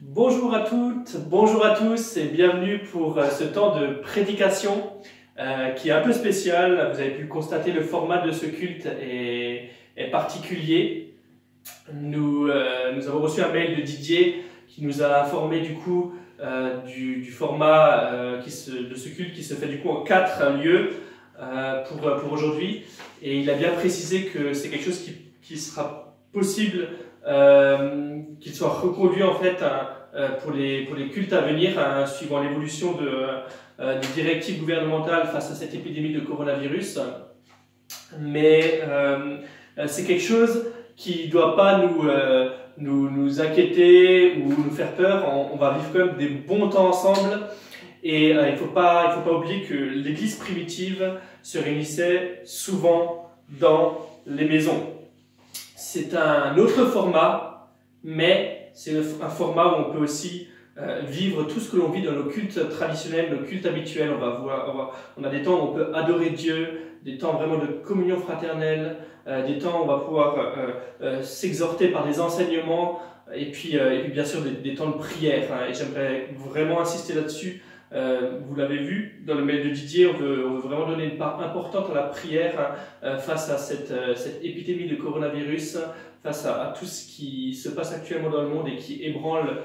Bonjour à toutes, bonjour à tous et bienvenue pour ce temps de prédication qui est un peu spécial. Vous avez pu le constater, le format de ce culte est particulier. Nous avons reçu un mail de Didier qui nous a informé du coup du format de ce culte qui se fait du coup en 4 lieux pour aujourd'hui. Et il a bien précisé que c'est quelque chose qui sera possible qu'il soit reconduit en fait pour les cultes à venir, suivant l'évolution des directives gouvernementales face à cette épidémie de coronavirus. Mais c'est quelque chose qui ne doit pas nous inquiéter ou nous faire peur. On va vivre quand même des bons temps ensemble. Et il faut pas oublier que l'Église primitive se réunissait souvent dans les maisons. C'est un autre format, mais c'est un format où on peut aussi vivre tout ce que l'on vit dans nos cultes traditionnels, nos cultes habituels. On a des temps où on peut adorer Dieu, des temps vraiment de communion fraternelle, des temps où on va pouvoir s'exhorter par des enseignements, et puis bien sûr des temps de prière. Et j'aimerais vraiment insister là-dessus. Vous l'avez vu dans le mail de Didier, on veut vraiment donner une part importante à la prière face à cette épidémie de coronavirus, face à tout ce qui se passe actuellement dans le monde et qui ébranle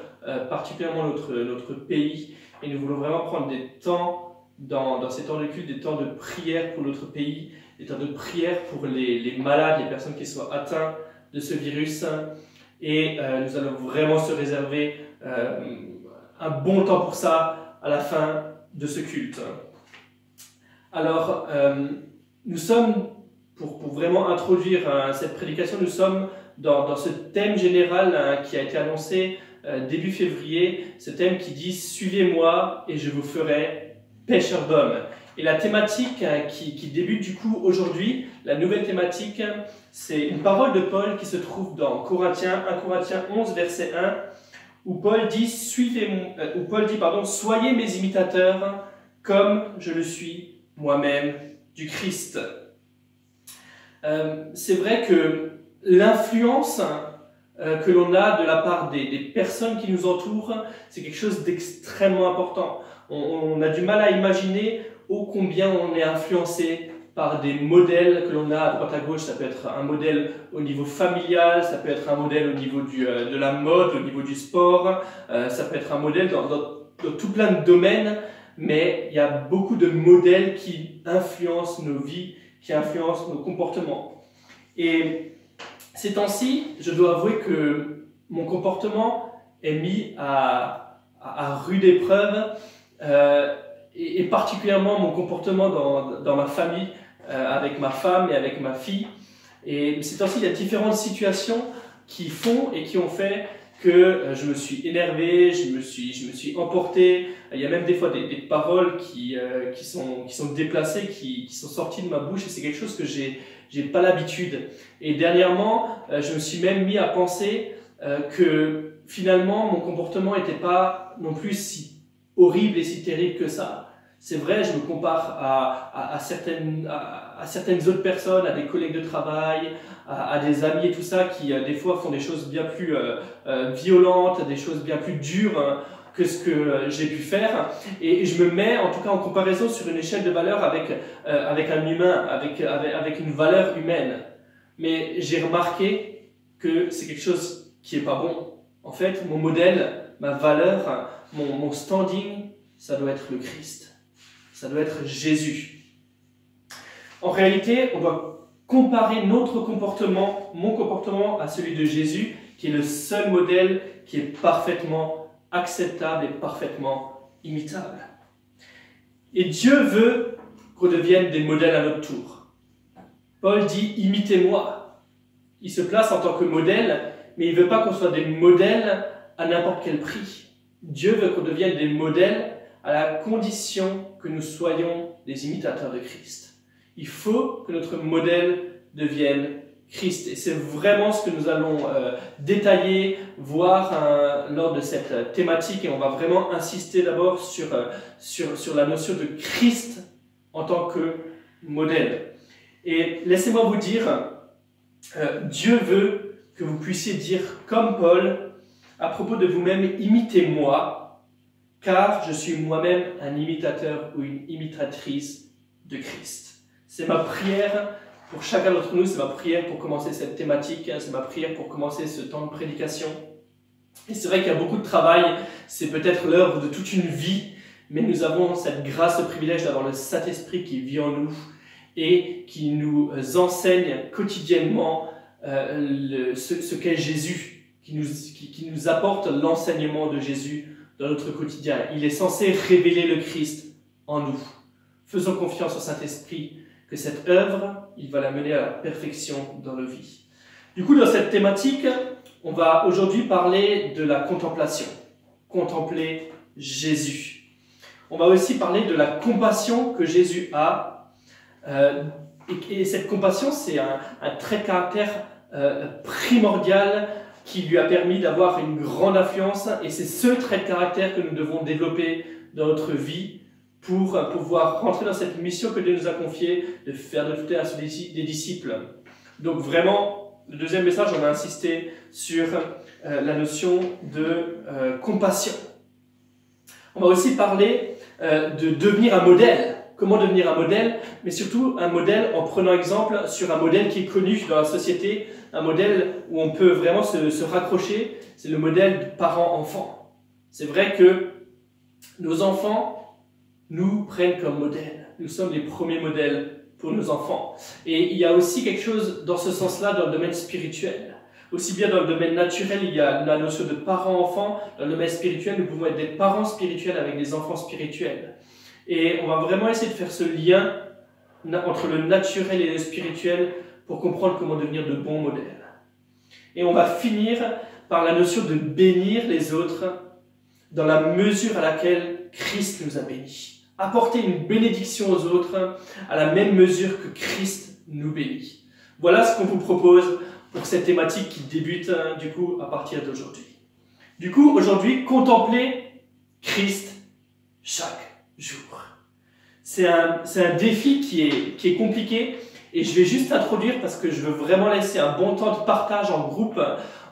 particulièrement notre pays. Et nous voulons vraiment prendre des temps dans ces temps de culte, des temps de prière pour notre pays, des temps de prière pour les malades, les personnes qui soient atteintes de ce virus. Et nous allons vraiment se réserver un bon temps pour ça à la fin de ce culte. Alors, nous sommes, pour vraiment introduire cette prédication, nous sommes dans ce thème général qui a été annoncé début février, ce thème qui dit « Suivez-moi et je vous ferai pêcheurs d'hommes ». Et la thématique qui débute du coup aujourd'hui, la nouvelle thématique, c'est une parole de Paul qui se trouve dans 1 Corinthiens 11, verset 1, où Paul dit, soyez mes imitateurs comme je le suis moi-même du Christ. C'est vrai que l'influence que l'on a de la part des personnes qui nous entourent, c'est quelque chose d'extrêmement important. On a du mal à imaginer ô combien on est influencé par des modèles que l'on a à droite à gauche. Ça peut être un modèle au niveau familial, ça peut être un modèle au niveau de la mode, au niveau du sport, ça peut être un modèle dans tout plein de domaines, mais il y a beaucoup de modèles qui influencent nos vies, qui influencent nos comportements. Et ces temps-ci, je dois avouer que mon comportement est mis à rude épreuve, et particulièrement mon comportement dans ma famille, avec ma femme et avec ma fille. Et ces temps-ci, il y a différentes situations qui font et qui ont fait que je me suis énervé, je me suis emporté. Il y a même des fois des paroles qui sont déplacées, qui sont sorties de ma bouche, et c'est quelque chose que j'ai pas l'habitude. Et dernièrement, je me suis même mis à penser que finalement mon comportement n'était pas non plus si horrible et si terrible que ça. C'est vrai, je me compare à certaines autres personnes, à des collègues de travail, à des amis et tout ça, qui des fois font des choses bien plus violentes, des choses bien plus dures que ce que j'ai pu faire. Et je me mets en tout cas en comparaison sur une échelle de valeur avec un humain, avec une valeur humaine. Mais j'ai remarqué que c'est quelque chose qui est pas bon. En fait, mon modèle, ma valeur, mon standing, ça doit être le Christ. Ça doit être Jésus. En réalité, on doit comparer notre comportement, mon comportement, à celui de Jésus, qui est le seul modèle qui est parfaitement acceptable et parfaitement imitable. Et Dieu veut qu'on devienne des modèles à notre tour. Paul dit « imitez-moi ». Il se place en tant que modèle, mais il ne veut pas qu'on soit des modèles à n'importe quel prix. Dieu veut qu'on devienne des modèles à la condition que nous soyons des imitateurs de Christ. Il faut que notre modèle devienne Christ. Et c'est vraiment ce que nous allons détailler, voir lors de cette thématique. Et on va vraiment insister d'abord sur la notion de Christ en tant que modèle. Et laissez-moi vous dire, Dieu veut que vous puissiez dire comme Paul, à propos de vous-même, imitez-moi, car je suis moi-même un imitateur ou une imitatrice de Christ. C'est ma prière pour chacun d'entre nous, c'est ma prière pour commencer cette thématique, c'est ma prière pour commencer ce temps de prédication. Et c'est vrai qu'il y a beaucoup de travail, c'est peut-être l'œuvre de toute une vie, mais nous avons cette grâce, ce privilège d'avoir le Saint-Esprit qui vit en nous et qui nous enseigne quotidiennement ce qu'est Jésus, qui nous apporte l'enseignement de Jésus dans notre quotidien. Il est censé révéler le Christ en nous. Faisons confiance au Saint-Esprit que cette œuvre, il va la mener à la perfection dans nos vies. Du coup, dans cette thématique, on va aujourd'hui parler de la contemplation. Contempler Jésus. On va aussi parler de la compassion que Jésus a. Et cette compassion, c'est un trait de caractère primordial qui lui a permis d'avoir une grande influence. Et c'est ce trait de caractère que nous devons développer dans notre vie pour pouvoir rentrer dans cette mission que Dieu nous a confiée, de faire de toutes des disciples. Donc vraiment, le deuxième message, on va insister sur la notion de compassion. On va aussi parler de devenir un modèle. Comment devenir un modèle, mais surtout un modèle en prenant exemple sur un modèle qui est connu dans la société, un modèle où on peut vraiment se raccrocher, c'est le modèle parent-enfant. C'est vrai que nos enfants nous prennent comme modèle. Nous sommes les premiers modèles pour nos enfants. Et il y a aussi quelque chose dans ce sens-là dans le domaine spirituel. Aussi bien dans le domaine naturel, il y a la notion de parent-enfant. Dans le domaine spirituel, nous pouvons être des parents spirituels avec des enfants spirituels. Et on va vraiment essayer de faire ce lien entre le naturel et le spirituel pour comprendre comment devenir de bons modèles. Et on va finir par la notion de bénir les autres dans la mesure à laquelle Christ nous a bénis. Apporter une bénédiction aux autres à la même mesure que Christ nous bénit. Voilà ce qu'on vous propose pour cette thématique qui débute du coup à partir d'aujourd'hui. Du coup, aujourd'hui, contempler Christ chaque jour. C'est un défi qui est compliqué et je vais juste introduire parce que je veux vraiment laisser un bon temps de partage en groupe.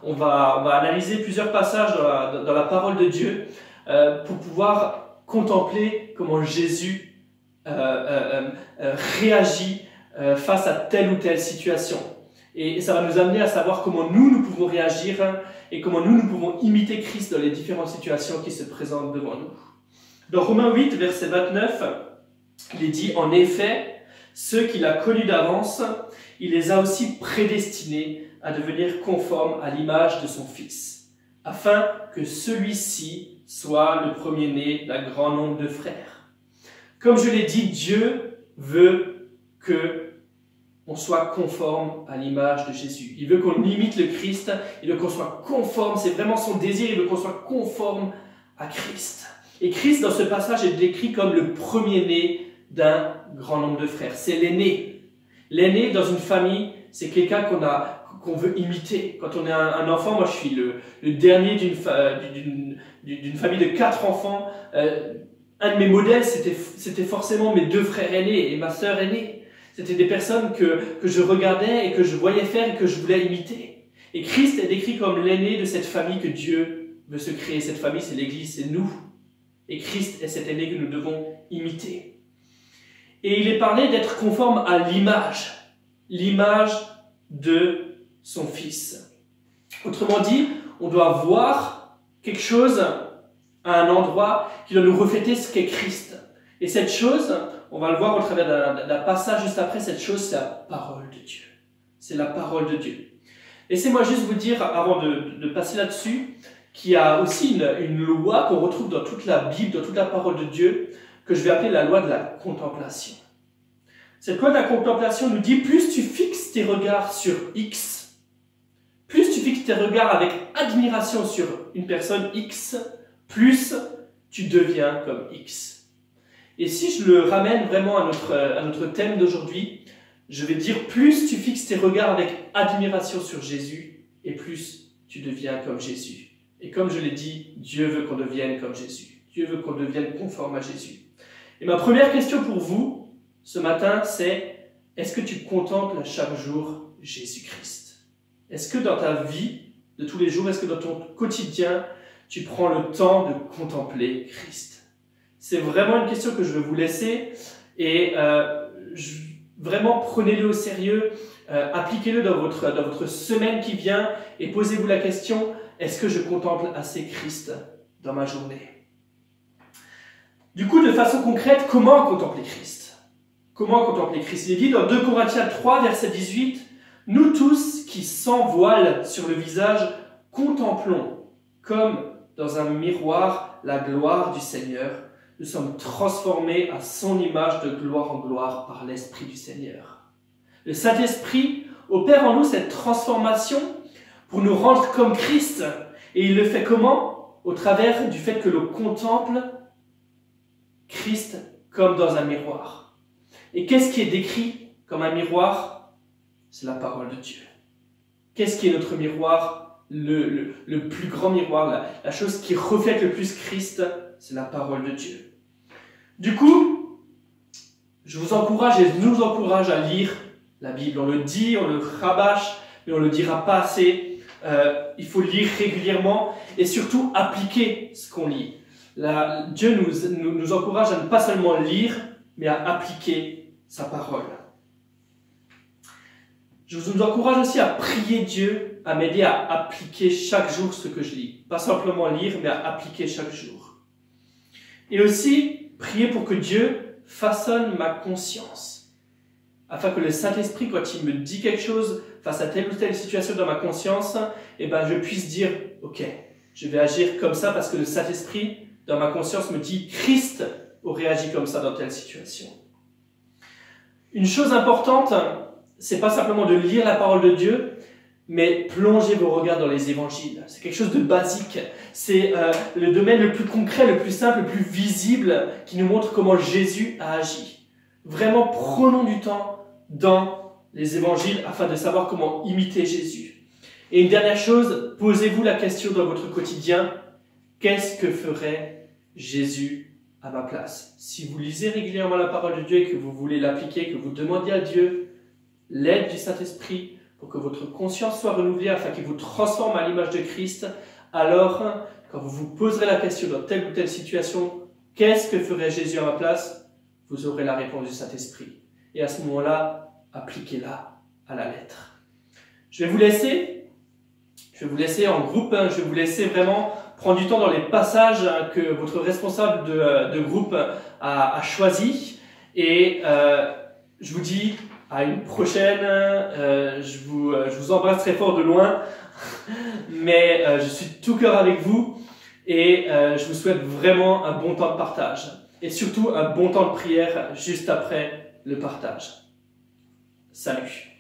On va analyser plusieurs passages dans la parole de Dieu pour pouvoir contempler comment Jésus réagit face à telle ou telle situation. Et ça va nous amener à savoir comment nous pouvons réagir et comment nous pouvons imiter Christ dans les différentes situations qui se présentent devant nous. Dans Romains 8, verset 29, il est dit « En effet, ceux qu'il a connus d'avance, il les a aussi prédestinés à devenir conformes à l'image de son Fils, afin que celui-ci soit le premier-né d'un grand nombre de frères. » Comme je l'ai dit, Dieu veut que on soit conforme à l'image de Jésus. Il veut qu'on imite le Christ, il veut qu'on soit conforme, c'est vraiment son désir, il veut qu'on soit conforme à Christ. Et Christ, dans ce passage, est décrit comme le premier-né d'un grand nombre de frères. C'est l'aîné. L'aîné, dans une famille, c'est quelqu'un qu'on veut imiter. Quand on est un enfant, moi je suis le dernier d'une famille de 4 enfants. Un de mes modèles, c'était forcément mes 2 frères aînés et ma sœur aînée. C'était des personnes que je regardais et que je voyais faire et que je voulais imiter. Et Christ est décrit comme l'aîné de cette famille que Dieu veut se créer. Cette famille, c'est l'Église, c'est nous. Et Christ est cet aîné que nous devons imiter. Et il est parlé d'être conforme à l'image de son Fils. Autrement dit, on doit voir quelque chose à un endroit qui doit nous refléter ce qu'est Christ. Et cette chose, on va le voir au travers d'un passage juste après, cette chose, c'est la parole de Dieu. C'est la parole de Dieu. Laissez-moi juste vous dire, avant de passer là-dessus, qu'il y a aussi une loi qu'on retrouve dans toute la Bible, dans toute la parole de Dieu, que je vais appeler la loi de la contemplation. Cette loi de la contemplation nous dit, plus tu fixes tes regards sur X, plus tu fixes tes regards avec admiration sur une personne X, plus tu deviens comme X. Et si je le ramène vraiment à notre thème d'aujourd'hui, je vais dire, plus tu fixes tes regards avec admiration sur Jésus, et plus tu deviens comme Jésus. Et comme je l'ai dit, Dieu veut qu'on devienne comme Jésus. Dieu veut qu'on devienne conforme à Jésus. Et ma première question pour vous, ce matin, c'est, est-ce que tu contemples chaque jour Jésus-Christ? Est-ce que dans ta vie, de tous les jours? Est-ce que dans ton quotidien, tu prends le temps de contempler Christ? C'est vraiment une question que je veux vous laisser et vraiment prenez-le au sérieux, appliquez-le dans votre semaine qui vient et posez-vous la question, est-ce que je contemple assez Christ dans ma journée? Du coup, de façon concrète, comment contempler Christ? Comment contempler Christ? Il est dit dans 2 Corinthiens 3, verset 18, « Nous tous qui sans voile sur le visage, contemplons comme dans un miroir la gloire du Seigneur. Nous sommes transformés à son image de gloire en gloire par l'Esprit du Seigneur. » Le Saint-Esprit opère en nous cette transformation pour nous rendre comme Christ. Et il le fait comment? Au travers du fait que l'on contemple Christ comme dans un miroir. Et qu'est-ce qui est décrit comme un miroir? C'est la parole de Dieu. Qu'est-ce qui est notre miroir? Le plus grand miroir, la chose qui reflète le plus Christ, c'est la parole de Dieu. Du coup, je vous encourage et je nous encourage à lire la Bible. On le dit, on le rabâche, mais on ne le dira pas assez. Il faut lire régulièrement et surtout appliquer ce qu'on lit. Dieu nous encourage à ne pas seulement lire, mais à appliquer sa parole. Je vous encourage aussi à prier Dieu, à m'aider à appliquer chaque jour ce que je lis. Pas simplement lire, mais à appliquer chaque jour. Et aussi, prier pour que Dieu façonne ma conscience. Afin que le Saint-Esprit, quand il me dit quelque chose face à telle ou telle situation dans ma conscience, je puisse dire, ok, je vais agir comme ça parce que le Saint-Esprit, dans ma conscience, me dit, Christ aurait agi comme ça dans telle situation. Une chose importante, c'est pas simplement de lire la parole de Dieu, mais plongez vos regards dans les évangiles. C'est quelque chose de basique. C'est le domaine le plus concret, le plus simple, le plus visible, qui nous montre comment Jésus a agi. Vraiment, prenons du temps dans les évangiles afin de savoir comment imiter Jésus. Et une dernière chose, posez-vous la question dans votre quotidien, qu'est-ce que ferait Jésus à ma place? Si vous lisez régulièrement la parole de Dieu et que vous voulez l'appliquer, que vous demandiez à Dieu l'aide du Saint-Esprit pour que votre conscience soit renouvelée afin qu'il vous transforme à l'image de Christ, alors, quand vous vous poserez la question dans telle ou telle situation, qu'est-ce que ferait Jésus à ma place? Vous aurez la réponse du Saint-Esprit. Et à ce moment-là, appliquez-la à la lettre. Je vais vous laisser en groupe, je vais vous laisser vraiment prendre du temps dans les passages que votre responsable de groupe a choisi. Et je vous dis à une prochaine, je vous embrasse très fort de loin, mais je suis de tout cœur avec vous et je vous souhaite vraiment un bon temps de partage et surtout un bon temps de prière juste après le partage. Salut!